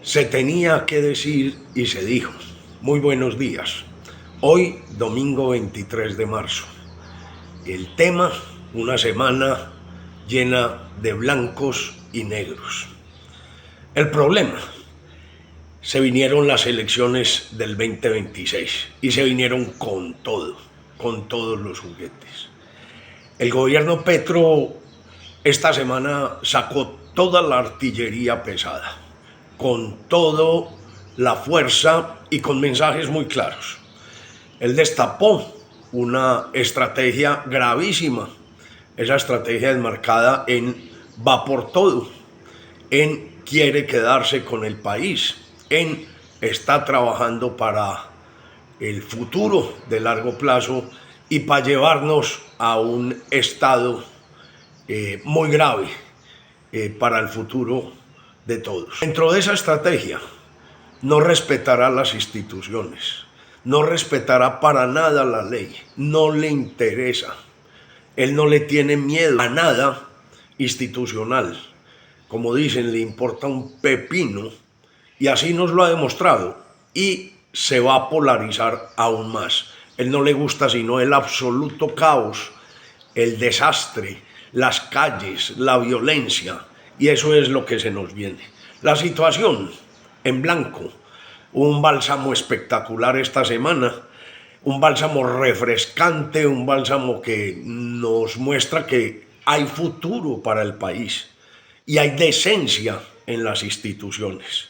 Se tenía que decir y se dijo. Muy buenos días. Hoy, domingo 23 de marzo. El tema, una semana llena de blancos y negros. El problema, se vinieron las elecciones del 2026 y se vinieron con todo, con todos los juguetes. El gobierno Petro esta semana sacó toda la artillería pesada, con toda la fuerza y con mensajes muy claros. Él destapó una estrategia gravísima. Esa estrategia es marcada en va por todo, en quiere quedarse con el país, en está trabajando para el futuro de largo plazo y para llevarnos a un estado muy grave para el futuro de todos. Dentro de esa estrategia, no respetará las instituciones, no respetará para nada la ley, no le interesa. Él no le tiene miedo a nada institucional. Como dicen, le importa un pepino y así nos lo ha demostrado y se va a polarizar aún más. Él no le gusta sino el absoluto caos, el desastre, las calles, la violencia, y eso es lo que se nos viene. La situación en blanco, un bálsamo espectacular esta semana, un bálsamo refrescante, un bálsamo que nos muestra que hay futuro para el país y hay decencia en las instituciones.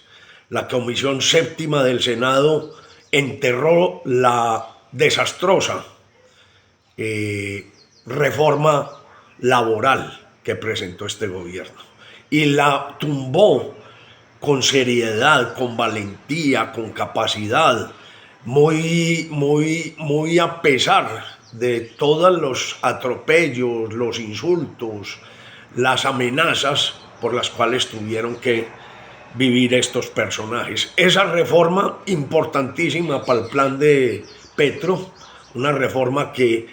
La Comisión Séptima del Senado enterró la desastrosa reforma laboral que presentó este gobierno y la tumbó con seriedad, con valentía, con capacidad, muy a pesar de todos los atropellos, los insultos, las amenazas por las cuales tuvieron que vivir estos personajes. Esa reforma importantísima para el plan de Petro, una reforma que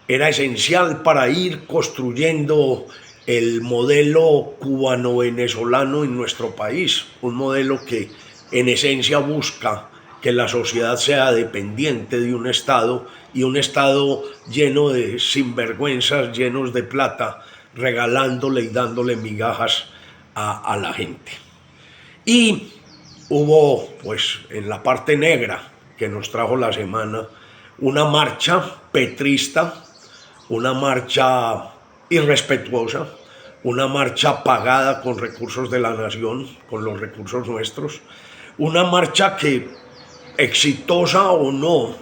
era esencial para ir construyendo el modelo cubano-venezolano en nuestro país, un modelo que en esencia busca que la sociedad sea dependiente de un Estado y un Estado lleno de sinvergüenzas, llenos de plata, regalándole y dándole migajas a la gente. Y hubo, pues, en la parte negra que nos trajo la semana, una marcha petrista, una marcha irrespetuosa, una marcha pagada con recursos de la nación, con los recursos nuestros, una marcha que, exitosa o no,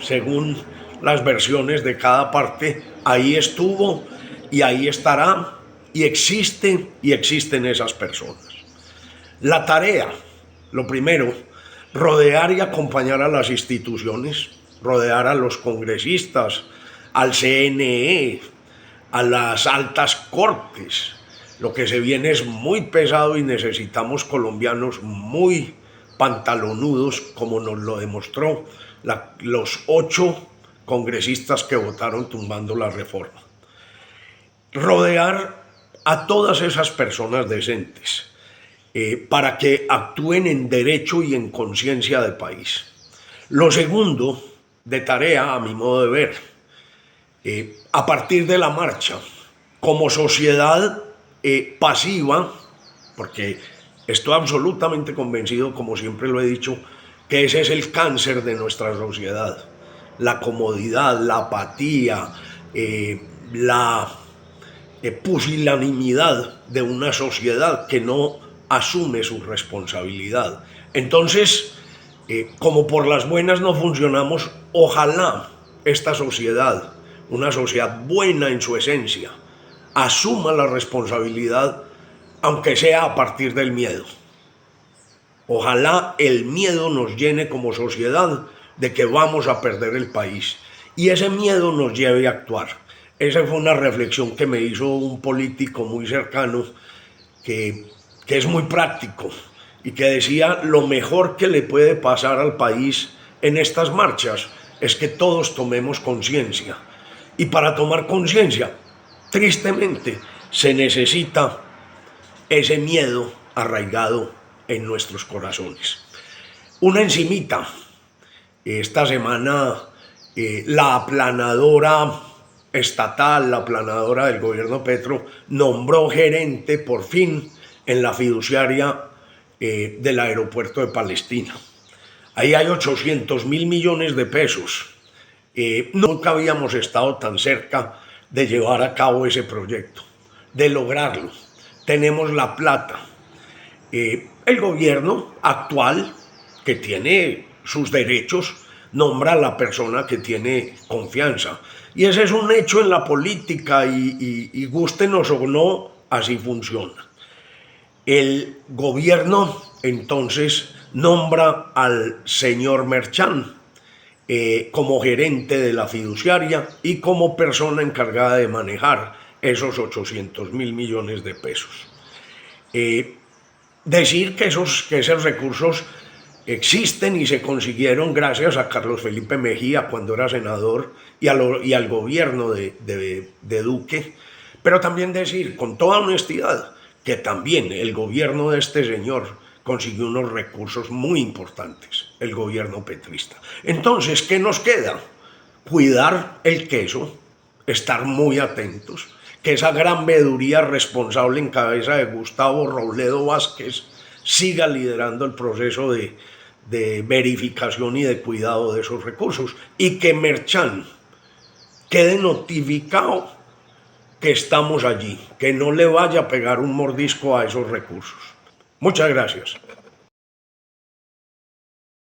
según las versiones de cada parte, ahí estuvo y ahí estará y existen esas personas. La tarea, lo primero, rodear y acompañar a las instituciones, rodear a los congresistas, al CNE, a las altas cortes. Lo que se viene es muy pesado y necesitamos colombianos muy pantalonudos, como nos lo demostró los 8 congresistas que votaron tumbando la reforma. Rodear a todas esas personas decentes para que actúen en derecho y en conciencia de país. Lo segundo, de tarea, a mi modo de ver, a partir de la marcha, como sociedad pasiva, porque estoy absolutamente convencido, como siempre lo he dicho, que ese es el cáncer de nuestra sociedad, la comodidad, la apatía, la pusilanimidad de una sociedad que no asume su responsabilidad. Entonces, como por las buenas no funcionamos, ojalá esta sociedad, una sociedad buena en su esencia, asuma la responsabilidad, aunque sea a partir del miedo. Ojalá el miedo nos llene como sociedad de que vamos a perder el país y ese miedo nos lleve a actuar. Esa fue una reflexión que me hizo un político muy cercano que es muy práctico y que decía: lo mejor que le puede pasar al país en estas marchas es que todos tomemos conciencia. Y para tomar conciencia, tristemente, se necesita ese miedo arraigado en nuestros corazones. Una encimita. Esta semana la aplanadora estatal, la aplanadora del gobierno Petro, nombró gerente por fin en la fiduciaria del aeropuerto de Palestina. Ahí hay 800.000 millones de pesos. Nunca habíamos estado tan cerca de llevar a cabo ese proyecto, de lograrlo. Tenemos la plata. El gobierno actual, que tiene sus derechos, nombra a la persona que tiene confianza. Y ese es un hecho en la política y gústenos o no, así funciona. El gobierno entonces nombra al señor Merchan como gerente de la fiduciaria y como persona encargada de manejar esos 800.000 millones de pesos. Decir que esos recursos existen y se consiguieron gracias a Carlos Felipe Mejía cuando era senador y al gobierno de Duque, pero también decir con toda honestidad que también el gobierno de este señor consiguió unos recursos muy importantes, el gobierno petrista. Entonces, ¿qué nos queda? Cuidar el queso, estar muy atentos, que esa gran veeduría responsable en cabeza de Gustavo Robledo Vázquez siga liderando el proceso de verificación y de cuidado de esos recursos, y que Merchan quede notificado que estamos allí, que no le vaya a pegar un mordisco a esos recursos. Muchas gracias.